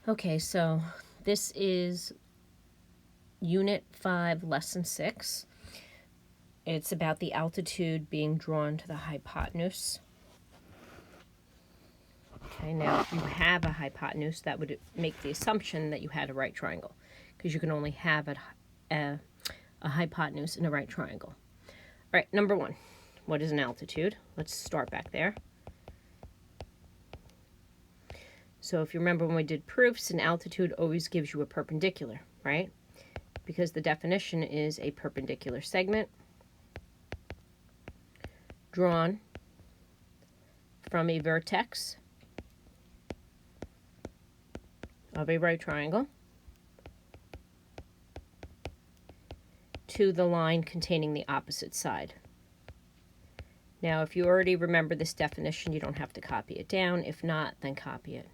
Okay, so this is Unit 5, Lesson 6. It's about the altitude being drawn to the hypotenuse. Okay, now if you have a hypotenuse, that would make the assumption that you had a right triangle, because you can only have a hypotenuse in a right triangle. All right, number one, what is an altitude? Let's start back there. So if you remember when we did proofs, an altitude always gives you a perpendicular, right? Because the definition is a perpendicular segment drawn from a vertex of a right triangle to the line containing the opposite side. Now, if you already remember this definition, you don't have to copy it down. If not, then copy it.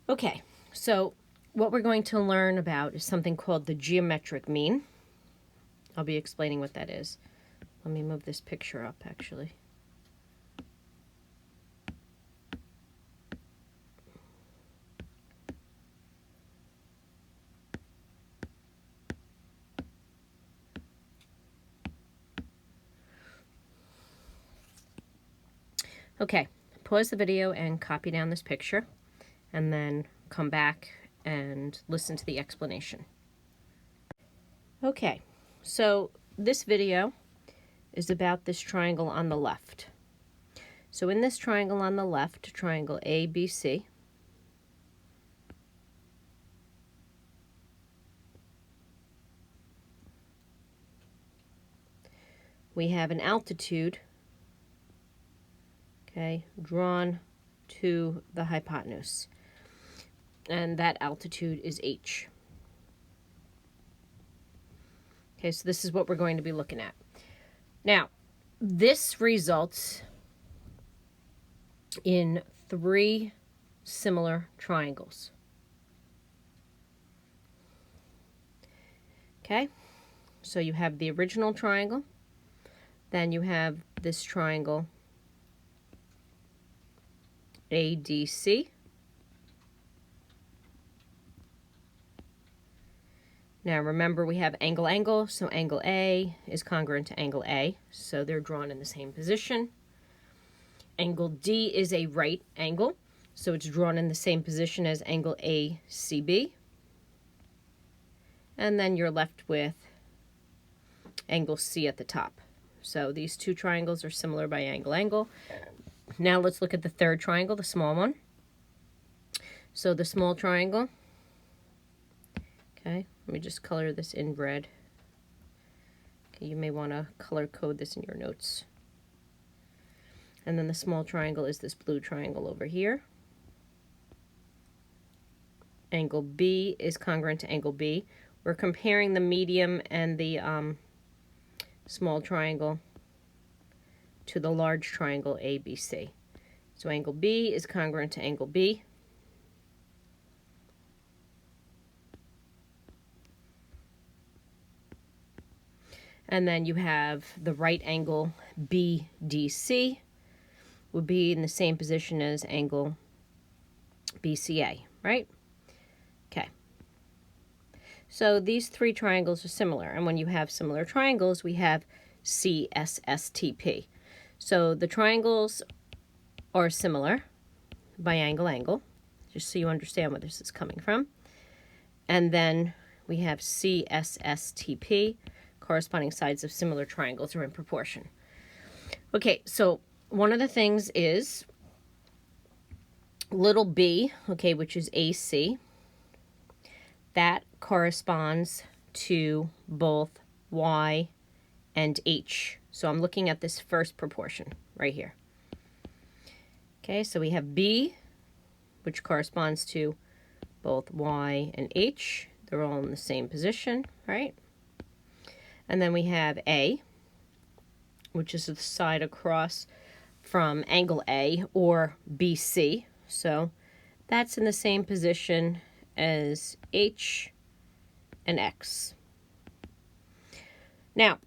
Okay, so what we're going to learn about is something called the geometric mean. I'll be explaining what that is. Let me move this picture up, actually. Okay, pause the video and copy down this picture, and then come back and listen to the explanation. Okay, so this video is about this triangle on the left. So in this triangle on the left, triangle ABC, we have an altitude, okay, drawn to the hypotenuse. And that altitude is h. Okay, so this is what we're going to be looking at. Now, this results in 3 similar triangles. Okay, so you have the original triangle, then you have this triangle ADC, now remember we have angle, so angle A is congruent to angle A, so they're drawn in the same position. Angle D is a right angle, so it's drawn in the same position as angle ACB. And then you're left with angle C at the top. So these 2 triangles are similar by angle. Now let's look at the third triangle, the small one. So the small triangle, okay, let me just color this in red. Okay, you may want to color code this in your notes. And then the small triangle is this blue triangle over here. Angle B is congruent to angle B. We're comparing the medium and the small triangle to the large triangle ABC. So angle B is congruent to angle B. And then you have the right angle BDC would be in the same position as angle BCA, right? Okay. So these 3 triangles are similar, and when you have similar triangles, we have CSSTP. So the triangles are similar by angle, just so you understand where this is coming from. And then we have CSSTP, corresponding sides of similar triangles are in proportion. Okay, so one of the things is little b, okay, which is AC. That corresponds to both y and h. So I'm looking at this first proportion right here. Okay, so we have b, which corresponds to both y and h. They're all in the same position, right? And then we have a, which is the side across from angle A, or BC. So that's in the same position as H and X. Now,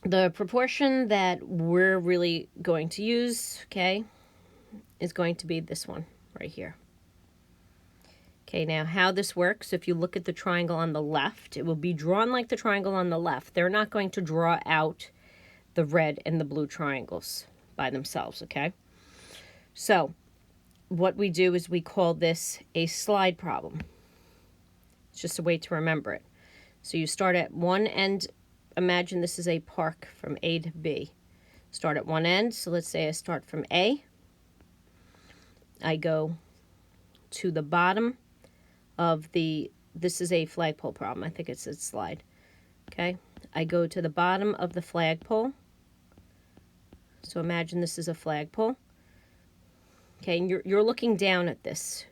The proportion that we're really going to use, okay, is going to be this one right here. Okay, now how this works, if you look at the triangle on the left, it will be drawn like the triangle on the left. They're not going to draw out the red and the blue triangles by themselves, okay? So what we do is we call this a slide problem. It's just a way to remember it. So you start at one end. Imagine this is a park from A to B. Start at one end. So let's say I start from A. I go to the bottom of this is a flagpole problem. I think it's a slide. Okay. I go to the bottom of the flagpole. So imagine this is a flagpole. Okay, and you're looking down at this.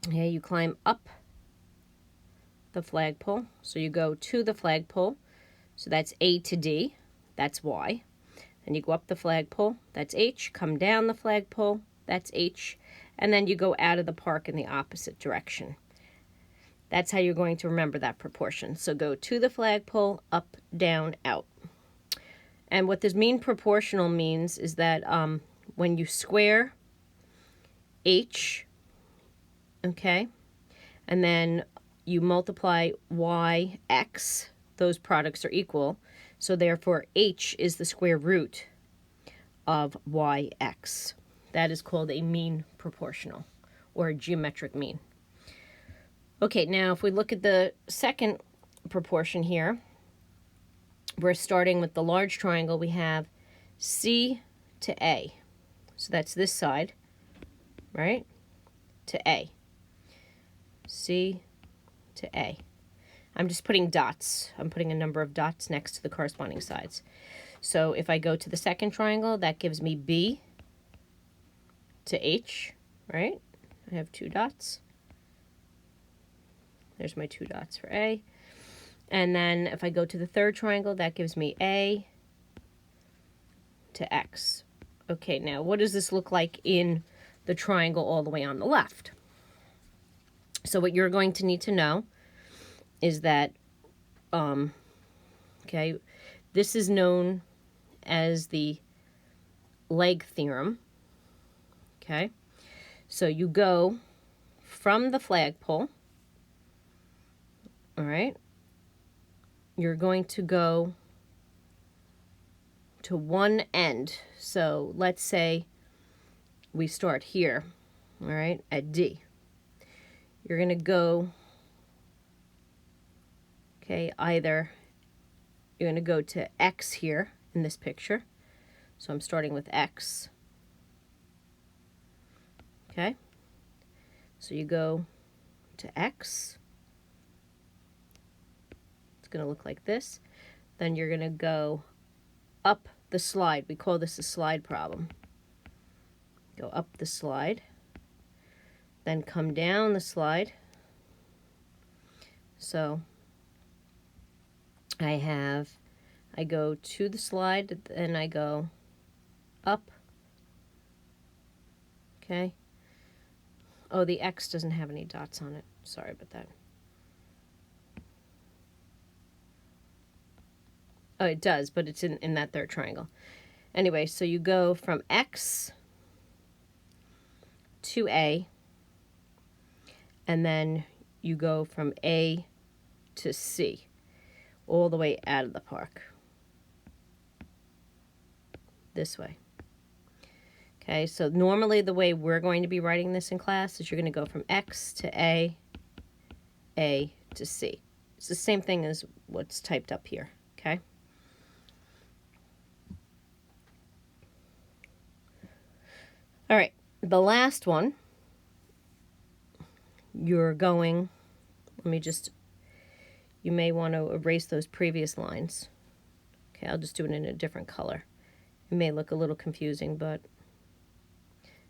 Okay, you climb up the flagpole. So you go to the flagpole. So that's A to D. That's Y. Then you go up the flagpole. That's H. Come down the flagpole. That's H. And then you go out of the park in the opposite direction. That's how you're going to remember that proportion. So go to the flagpole, up, down, out. And what this mean proportional means is that when you square H, okay, and then you multiply Y, X, those products are equal. So therefore, H is the square root of YX. That is called a mean proportional, or a geometric mean. Okay, now if we look at the second proportion here, we're starting with the large triangle. We have C to A. So that's this side, right? To A. C to A. I'm just putting dots. I'm putting a number of dots next to the corresponding sides. So if I go to the second triangle, that gives me B to H, right? I have 2 dots. There's my 2 dots for A. And then if I go to the third triangle, that gives me A to X. Okay, now what does this look like in the triangle all the way on the left? So what you're going to need to know is that, okay, this is known as the leg theorem, okay? So you go from the flagpole, all right? You're going to go to one end. So let's say we start here, all right, at D. You're going to go, okay, either you're going to go to X here in this picture. So I'm starting with X. Okay. So you go to X. It's going to look like this. Then you're going to go up the slide. We call this a slide problem. Go up the slide. Then come down the slide. So I go to the slide, and I go up. Okay. Oh, the X doesn't have any dots on it. Sorry about that. Oh, it does, but it's in that third triangle. Anyway, so you go from X to A, and then you go from A to C, all the way out of the park. This way. Okay, so normally the way we're going to be writing this in class is you're going to go from X to A to C. It's the same thing as what's typed up here, okay? All right, the last one, you're going, you may want to erase those previous lines. Okay, I'll just do it in a different color. It may look a little confusing, but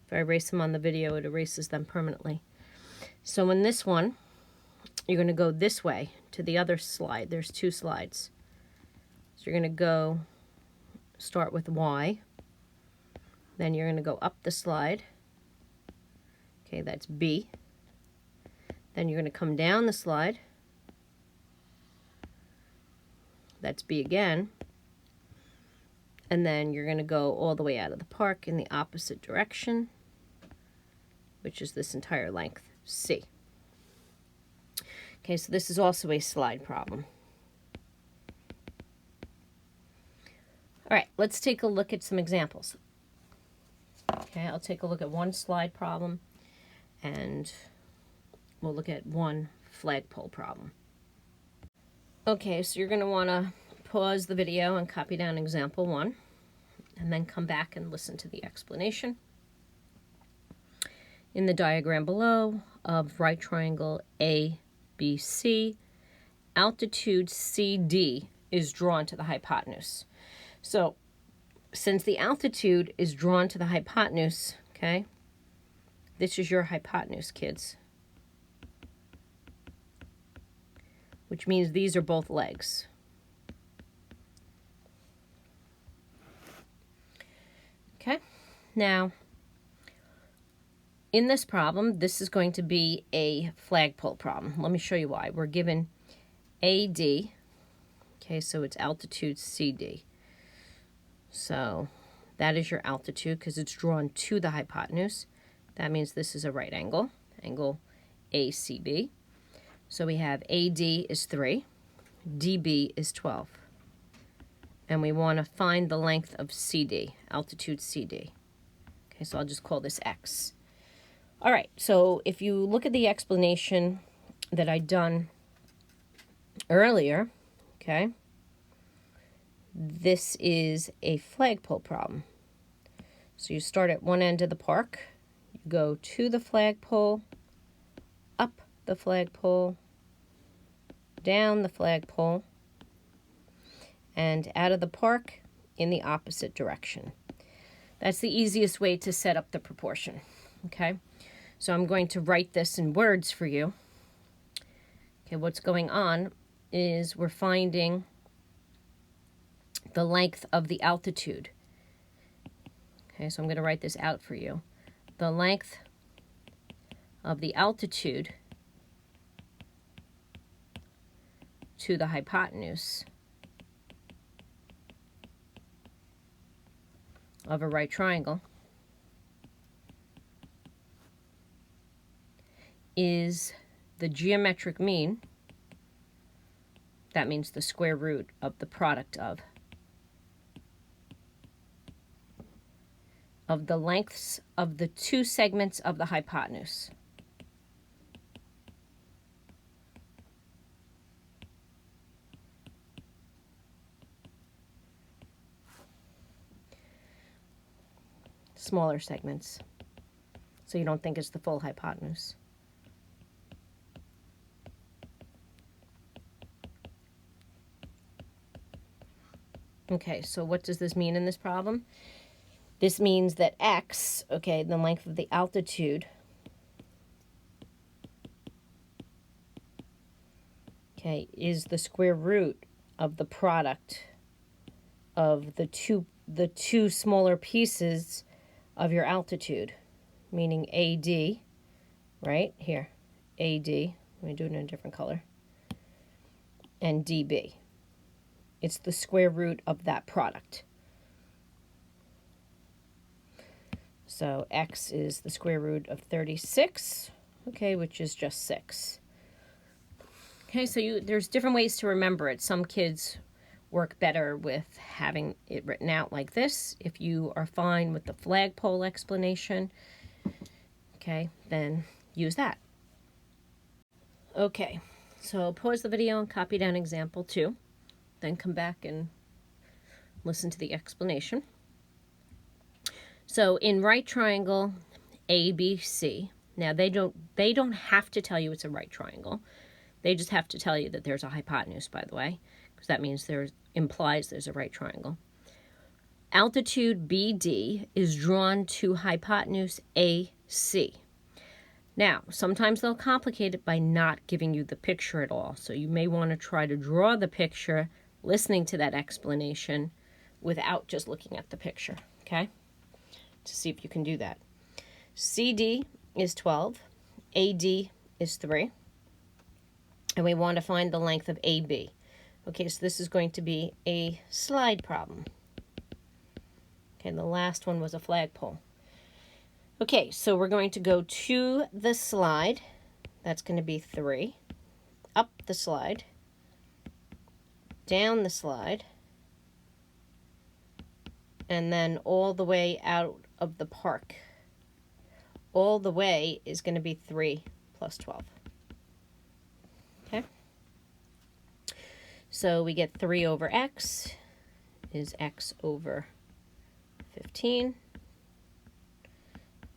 if I erase them on the video, it erases them permanently. So in this one, you're going to go this way to the other slide. There's 2 slides. So you're going to start with Y. Then you're going to go up the slide. Okay, that's B. Then you're going to come down the slide. that's B again. And then you're going to go all the way out of the park in the opposite direction, which is this entire length, C. Okay, so this is also a slide problem. All right, let's take a look at some examples. Okay, I'll take a look at one slide problem, and we'll look at one flagpole problem. Okay, so you're going to want to pause the video and copy down example 1, and then come back and listen to the explanation. In the diagram below of right triangle ABC, altitude CD is drawn to the hypotenuse. So, since the altitude is drawn to the hypotenuse, okay, this is your hypotenuse, kids, which means these are both legs. Okay, now, in this problem, this is going to be a flagpole problem. Let me show you why. We're given AD, okay, so it's altitude CD. So that is your altitude because it's drawn to the hypotenuse. That means this is a right angle, angle ACB. So we have AD is 3, DB is 12. And we want to find the length of CD, altitude CD. Okay, so I'll just call this X. All right, so if you look at the explanation that I done earlier, okay, this is a flagpole problem. So you start at one end of the park, you go to the flagpole, up the flagpole, down the flagpole, and out of the park in the opposite direction. That's the easiest way to set up the proportion, okay? So I'm going to write this in words for you. Okay, what's going on is we're finding the length of the altitude. Okay, so I'm going to write this out for you. The length of the altitude to the hypotenuse of a right triangle is the geometric mean. That means the square root of the product of the lengths of the two segments of the hypotenuse. Smaller segments, so you don't think it's the full hypotenuse. Okay, so what does this mean in this problem? This means that X, okay, the length of the altitude, okay, is the square root of the product of the two smaller pieces of your altitude, meaning AD, right here, AD, let me do it in a different color, and DB. It's the square root of that product. So X is the square root of 36, okay, which is just 6. Okay, so there's different ways to remember it. Some kids work better with having it written out like this. If you are fine with the flagpole explanation, okay, then use that. Okay, so pause the video and copy down example 2. Then come back and listen to the explanation. So in right triangle ABC, now they don't have to tell you it's a right triangle. They just have to tell you that there's a hypotenuse, by the way, because that means implies there's a right triangle. Altitude BD is drawn to hypotenuse AC. Now, sometimes they'll complicate it by not giving you the picture at all. So you may want to try to draw the picture listening to that explanation without just looking at the picture, okay? To see if you can do that. CD is 12, AD is 3, and we want to find the length of AB. Okay, so this is going to be a slide problem. Okay, and the last one was a flagpole. Okay, so we're going to go to the slide. That's going to be 3. Up the slide. Down the slide. And then all the way out of the park. All the way is going to be 3 plus 12. Okay? So we get 3 over x is x over 15.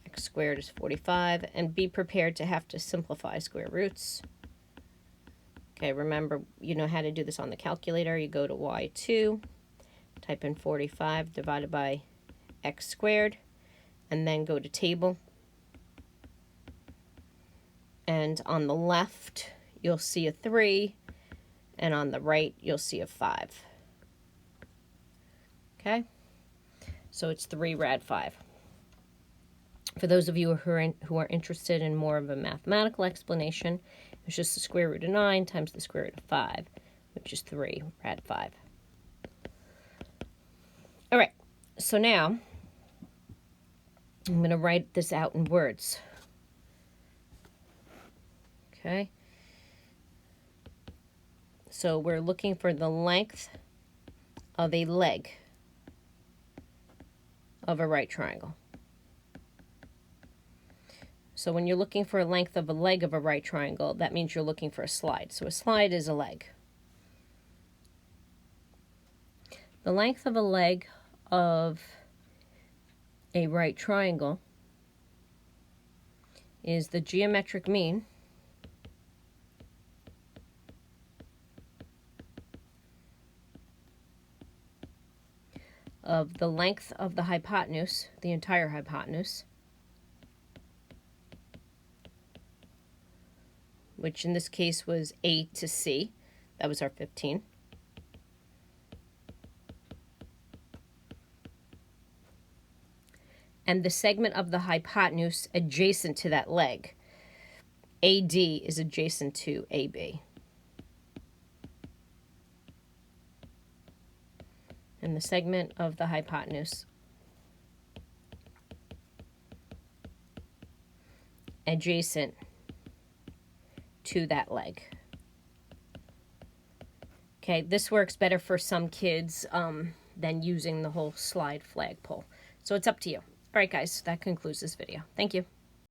X squared is 45. And be prepared to have to simplify square roots. Okay, remember, you know how to do this on the calculator. You go to y2, type in 45 divided by x squared, and then go to table. And on the left, you'll see a 3, and on the right, you'll see a 5. Okay? So it's 3 rad 5. For those of you who are interested in more of a mathematical explanation, it's just the square root of 9 times the square root of 5, which is 3 rad 5. All right, so now I'm going to write this out in words. Okay? So we're looking for the length of a leg of a right triangle. So when you're looking for a length of a leg of a right triangle, that means you're looking for a slide. So a slide is a leg. The length of a leg of a right triangle is the geometric mean of the length of the hypotenuse, the entire hypotenuse, which in this case was A to C. That was our 15. And the segment of the hypotenuse adjacent to that leg. AD is adjacent to AB. And the segment of the hypotenuse adjacent to that leg. Okay, this works better for some kids than using the whole slide flagpole. So it's up to you. All right, guys, that concludes this video. Thank you.